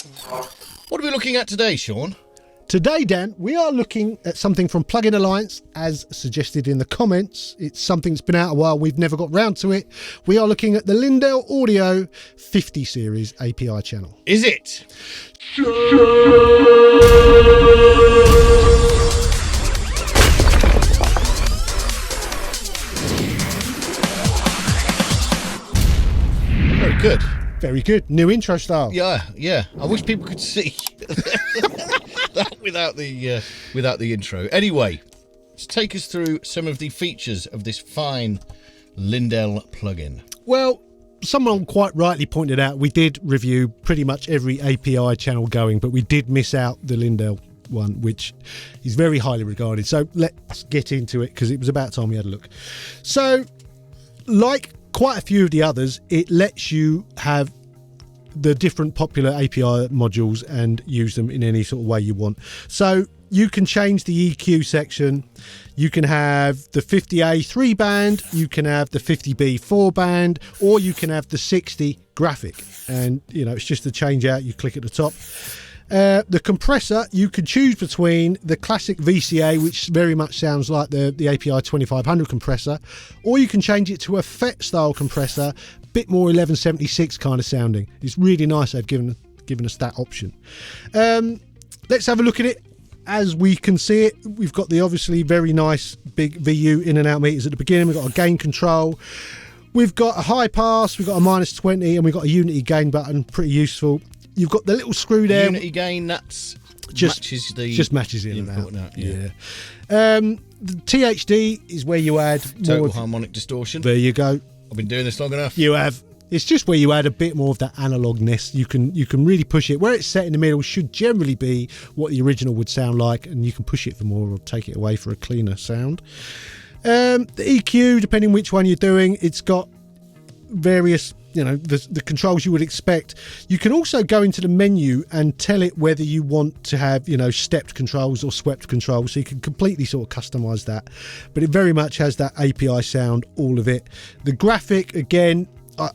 What are we looking at today, Sean? Today, Dan, we are looking at something from Plugin Alliance, as suggested in the comments. It's something that's been out a while. We've never got round to it. We are looking at the Lindell Audio 50 series API channel. Is it? Very good. Very good. New intro style. Yeah. I wish people could see that without the intro. Anyway, let's take us through some of the features of this fine Lindell plugin. Well, someone quite rightly pointed out we did review pretty much every API channel going, but we did miss out the Lindell one, which is very highly regarded. So let's get into it, because it was about time we had a look. So, like quite a few of the others, it lets you have the different popular API modules and use them in any sort of way you want. So you can change the EQ section, you can have the 50A 3-band, you can have the 50B 4-band, or you can have the 60 graphic. And, you know, it's just to change out, you click at the top. The compressor, you could choose between the classic VCA, which very much sounds like the API 2500 compressor, or you can change it to a FET style compressor, bit more 1176 kind of sounding. It's really nice they've given us that option. Let's have a look at it. As we can see it, we've got the obviously very nice big VU in and out meters at the beginning. We've got a gain control. We've got a high pass, we've got a -20, and we've got a unity gain button, pretty useful. You've got the little screw there. Unity gain, that's just matches in and out. Yeah. The THD is where you add Total more harmonic distortion. There you go. I've been doing this long enough. You have. It's just where you add a bit more of that analogness. You can really push it. Where it's set in the middle should generally be what the original would sound like, and you can push it for more or take it away for a cleaner sound. The EQ, depending which one you're doing, it's got various, you know, the controls you would expect. You can also go into the menu and tell it whether you want to have, you know, stepped controls or swept controls, so you can completely sort of customize that. But it very much has that API sound, all of it. The graphic, again,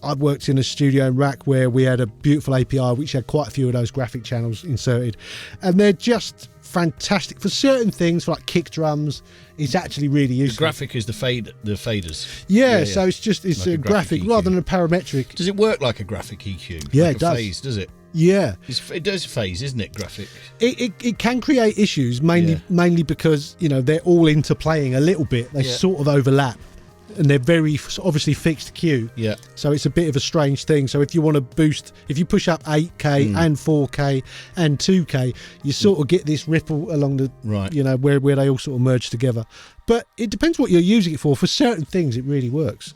I've worked in a studio in Rack where we had a beautiful API which had quite a few of those graphic channels inserted, and they're just fantastic for certain things, for like kick drums. It's actually really useful. The graphic is the faders. Yeah, so it's like a graphic rather than a parametric. Does it work like a graphic EQ? Yeah, like it does. Phase, does it? Yeah, it does phase, isn't it? Graphic. It can create issues mainly because, you know, they're all interplaying a little bit. They sort of overlap, and they're very obviously fixed Q. Yeah. So it's a bit of a strange thing. So if you want to boost, if you push up 8K and 4K and 2K, you sort of get this ripple along the, you know, where they all sort of merge together. But it depends what you're using it for. For certain things, it really works.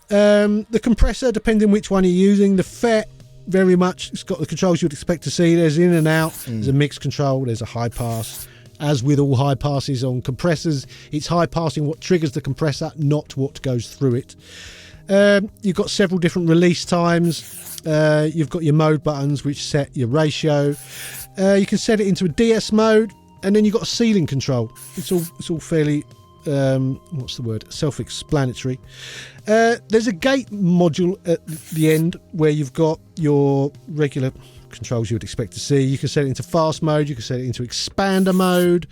The compressor, depending which one you're using. The FET, very much, it's got the controls you'd expect to see. There's in and out. There's a mix control. There's a high pass. As with all high passes on compressors, it's high passing what triggers the compressor, not what goes through it. You've got several different release times. You've got your mode buttons which set your ratio. You can set it into a DS mode, and then you've got a ceiling control. It's all fairly self-explanatory. There's a gate module at the end where you've got your regular controls you would expect to see. You can set it into fast mode, you can set it into expander mode.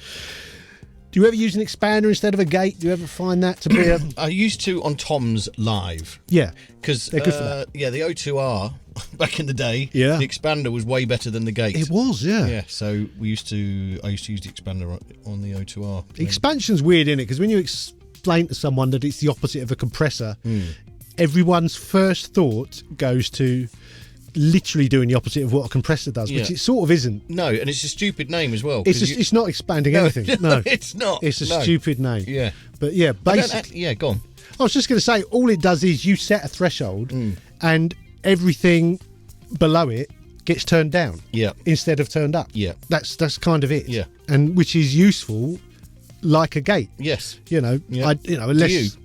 Do you ever use an expander instead of a gate? Do you ever find that to be a... I used to on Tom's Live. Yeah, because they're good for that. Yeah, the O2R back in the day, the expander was way better than the gate. It was, yeah. So I used to use the expander on the O2R. Expansion's weird, isn't it? Because when you explain to someone that it's the opposite of a compressor, everyone's first thought goes to literally doing the opposite of what a compressor does, which it sort of isn't. No, and it's a stupid name as well. It's not expanding anything. No, it's not. It's a stupid name. Yeah. But yeah, basically... go on. I was just going to say, all it does is you set a threshold and everything below it gets turned down instead of turned up. Yeah. That's kind of it. Yeah. And which is useful like a gate. Yes. You know, unless...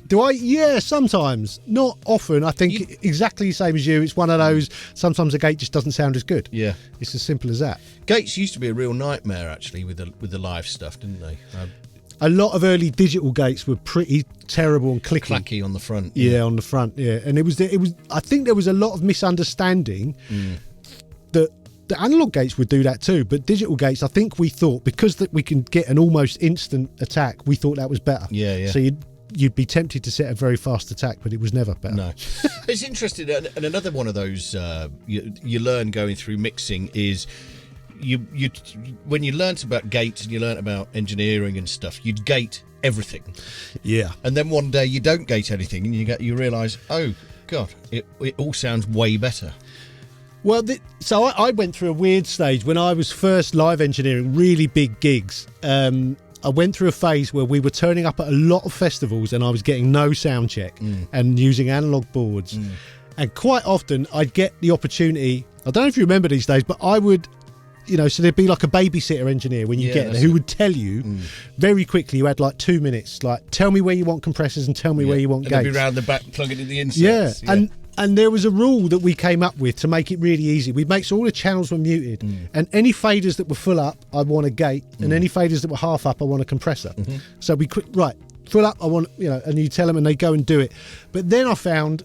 Do I? Yeah, sometimes. Not often. I think exactly the same as you. It's one of those, sometimes a gate just doesn't sound as good. Yeah. It's as simple as that. Gates used to be a real nightmare, actually, with the live stuff, didn't they? A lot of early digital gates were pretty terrible and clicky. Clacky on the front. Yeah, on the front, yeah. And it was. I think there was a lot of misunderstanding that the analog gates would do that too, but digital gates, I think we thought, because that we can get an almost instant attack, we thought that was better. Yeah. So you'd be tempted to set a very fast attack, but it was never better. No. It's interesting, and another one of those you learn going through mixing is you when you learnt about gates and you learnt about engineering and stuff, you'd gate everything. Yeah. And then one day you don't gate anything, and you realise, oh God, it all sounds way better. Well, so I went through a weird stage when I was first live engineering really big gigs. I went through a phase where we were turning up at a lot of festivals and I was getting no sound check and using analog boards. And quite often I'd get the opportunity, I don't know if you remember these days, but I would, so there'd be like a babysitter engineer when you get there who would tell you very quickly, you had like 2 minutes, like tell me where you want compressors and tell me where you want gates. And they'd be round the back plugging in the inserts. Yeah. And there was a rule that we came up with to make it really easy. We'd make sure all the channels were muted, and any faders that were full up, I want a gate, and any faders that were half up, I want a compressor. So we full up, I want, and you tell them and they go and do it. But then I found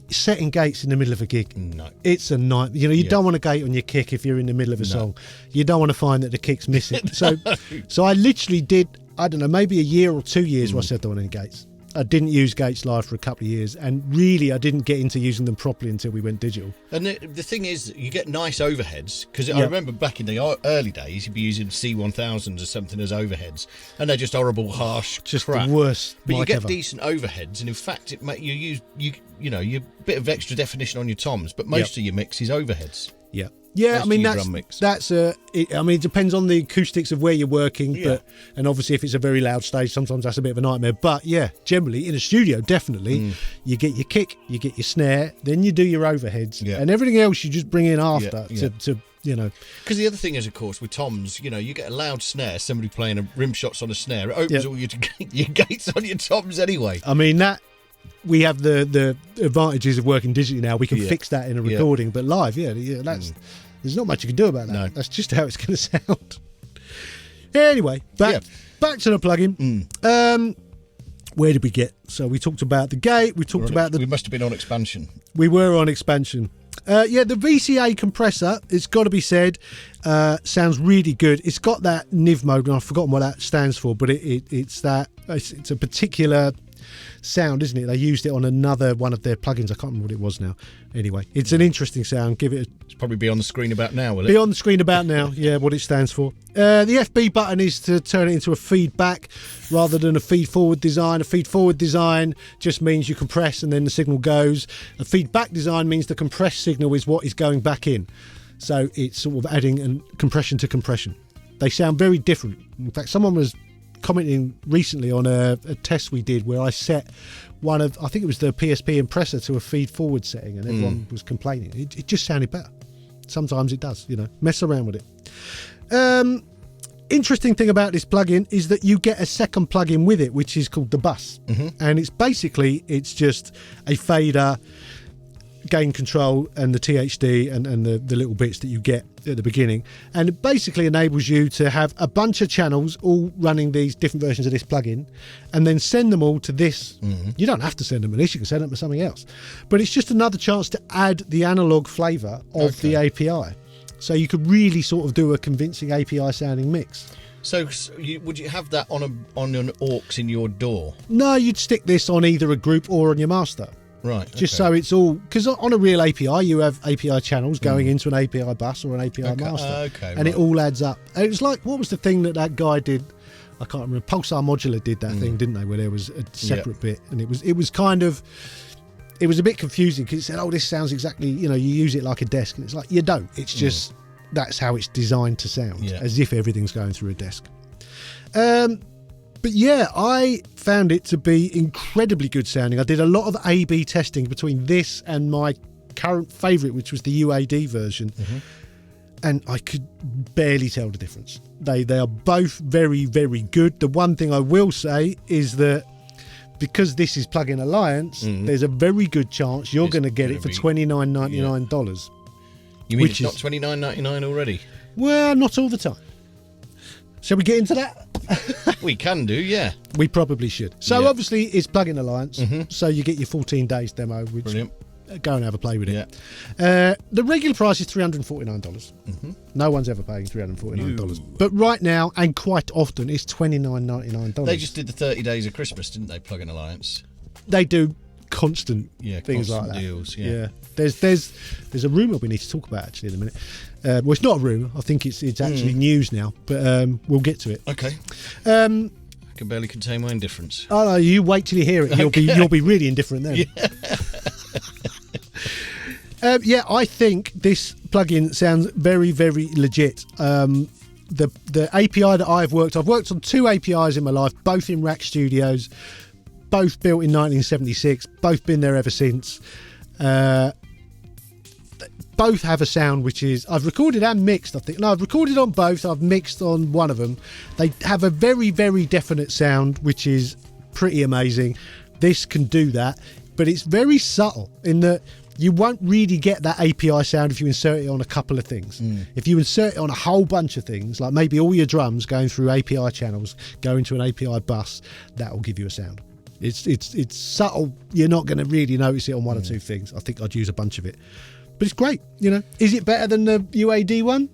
setting gates in the middle of a gig, it's a nightmare. You don't want a gate on your kick if you're in the middle of a song. You don't want to find that the kick's missing. So I literally did, I don't know, maybe a year or 2 years where I said I don't want any gates. I didn't use gates live for a couple of years, and really I didn't get into using them properly until we went digital. And the thing is, you get nice overheads, because I remember back in the early days you'd be using C1000s or something as overheads, and they're just horrible, harsh, just crap. The worst. But you get decent overheads, and in fact it you use you bit of extra definition on your toms, but most of your mix is overheads. Yeah, I mean it depends on the acoustics of where you're working, and obviously if it's a very loud stage, sometimes that's a bit of a nightmare. But yeah, generally in a studio, definitely you get your kick, you get your snare, then you do your overheads, and everything else you just bring in after to Because the other thing is, of course, with toms, you get a loud snare, somebody playing rim shots on a snare, it opens all your gates on your toms anyway. I mean that. We have the advantages of working digitally now. We can fix that in a recording, but live, that's there's not much you can do about that. No. That's just how it's going to sound. Anyway, back to the plugin. Where did we get? So we talked about the gate. We talked about We must have been on expansion. We were on expansion. The VCA compressor, it's got to be said, sounds really good. It's got that NIV mode, and I've forgotten what that stands for, but it's a particular sound, isn't it? They used it on another one of their plugins. I can't remember what it was now. Anyway, it's an interesting sound. It's probably be on the screen about now, will it? Be on the screen about now, what it stands for. The FB button is to turn it into a feedback rather than a feed forward design. A feed forward design just means you compress and then the signal goes. A feedback design means the compressed signal is what is going back in. So it's sort of adding compression to compression. They sound very different. In fact, someone was commenting recently on a test we did where I set I think it was the PSP compressor to a feed forward setting, and everyone was complaining. It just sounded better. Sometimes it does, mess around with it. Interesting thing about this plugin is that you get a second plugin with it, which is called the bus, and it's just a fader, gain control, and the THD and the little bits that you get at the beginning, and it basically enables you to have a bunch of channels all running these different versions of this plugin, and then send them all to this. You don't have to send them to this, you can send them to something else, but it's just another chance to add the analog flavour of the API, so you could really sort of do a convincing API sounding mix. So would you have that on an aux in your DAW? No, you'd stick this on either a group or on your master. Right. Just so it's all, because on a real API you have API channels going into an API bus or an API master, and it all adds up. And it was like, what was the thing that guy did? I can't remember. Pulsar Modular did that thing, didn't they? Where there was a separate bit, and it was kind of, it was a bit confusing because it said, "Oh, this sounds exactly," you use it like a desk, and it's like you don't. It's just that's how it's designed to sound, as if everything's going through a desk. But yeah, I found it to be incredibly good sounding. I did a lot of A/B testing between this and my current favourite, which was the UAD version, and I could barely tell the difference. They are both very, very good. The one thing I will say is that because this is Plugin Alliance, there's a very good chance you're going to get it for $29.99. You mean it's not $29.99 already? Well, not all the time. Shall we get into that? We can do, yeah. We probably should. So obviously it's Plugin Alliance, so you get your 14 days demo, which go and have a play with it. Yeah. The regular price is $349. No one's ever paying $349. But right now, and quite often, it's $29.99. They just did the 30 days of Christmas, didn't they? Plug-in Alliance. They do constant things constant like that. deals. Yeah. There's a rumour we need to talk about actually in a minute. Well, it's not a rumour. I think it's actually news now, but we'll get to it. Okay. I can barely contain my indifference. Oh no, you wait till you hear it. You'll be really indifferent then. Yeah. I think this plugin sounds very, very legit. The API that I've worked on 2 APIs in my life, both in Rack Studios, both built in 1976, both been there ever since. Both have a sound which is, I've recorded and mixed, I think. No, I've recorded on both, I've mixed on one of them. They have a very, very definite sound, which is pretty amazing. This can do that, but it's very subtle in that you won't really get that API sound if you insert it on a couple of things. If you insert it on a whole bunch of things, like maybe all your drums going through API channels, going to an API bus, that will give you a sound. It's subtle. You're not going to really notice it on one or two things. I think I'd use a bunch of it. But it's great, you know. Is it better than the UAD one?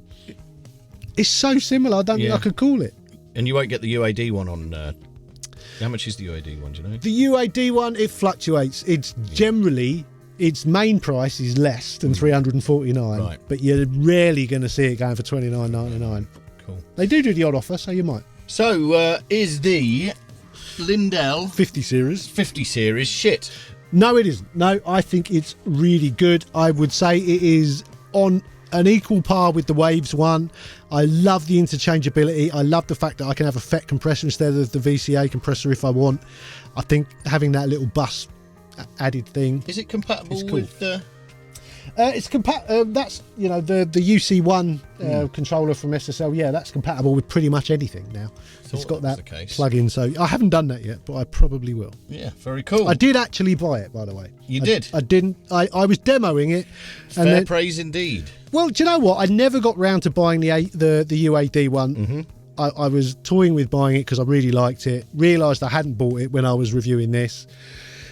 It's so similar, I don't think I could call it. And you won't get the UAD one on... how much is the UAD one, do you know? The UAD one, it fluctuates. It's generally... Its main price is less than $349, right. But you're rarely going to see it going for $29.99. Cool. They do the odd offer, so you might. So, is the Lindell 50 series 50 series shit? No, it isn't. No, I think it's really good. I would say it is on an equal par with the Waves one. I love the interchangeability. I love the fact that I can have a FET compressor instead of the VCA compressor if I want. I think having that little bus added thing. Is it compatible cool. with... it's that's, you know, the UC1 controller from SSL. Yeah, that's compatible with pretty much anything now. It's got that plug-in, so I haven't done that yet, but I probably will. Yeah, very cool. I did actually buy it, by the way. You did? I didn't. I was demoing it. Fair praise indeed. Well, do you know what? I never got round to buying the UAD one. I was toying with buying it because I really liked it. Realised I hadn't bought it when I was reviewing this.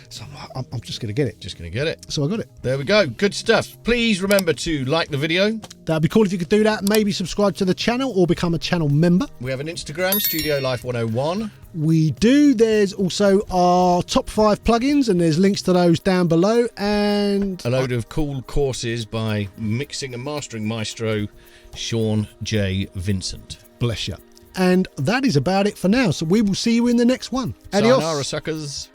So I'm just going to get it. Just going to get it. So I got it. There we go. Good stuff. Please remember to like the video. That'd be cool if you could do that. Maybe subscribe to the channel or become a channel member. We have an Instagram, Studio Life 101. We do. There's also our top 5 plugins, and there's links to those down below. And a load of cool courses by mixing and mastering maestro Sean J. Vincent. Bless you. And that is about it for now. So we will see you in the next one. Adios. Sayonara, suckers.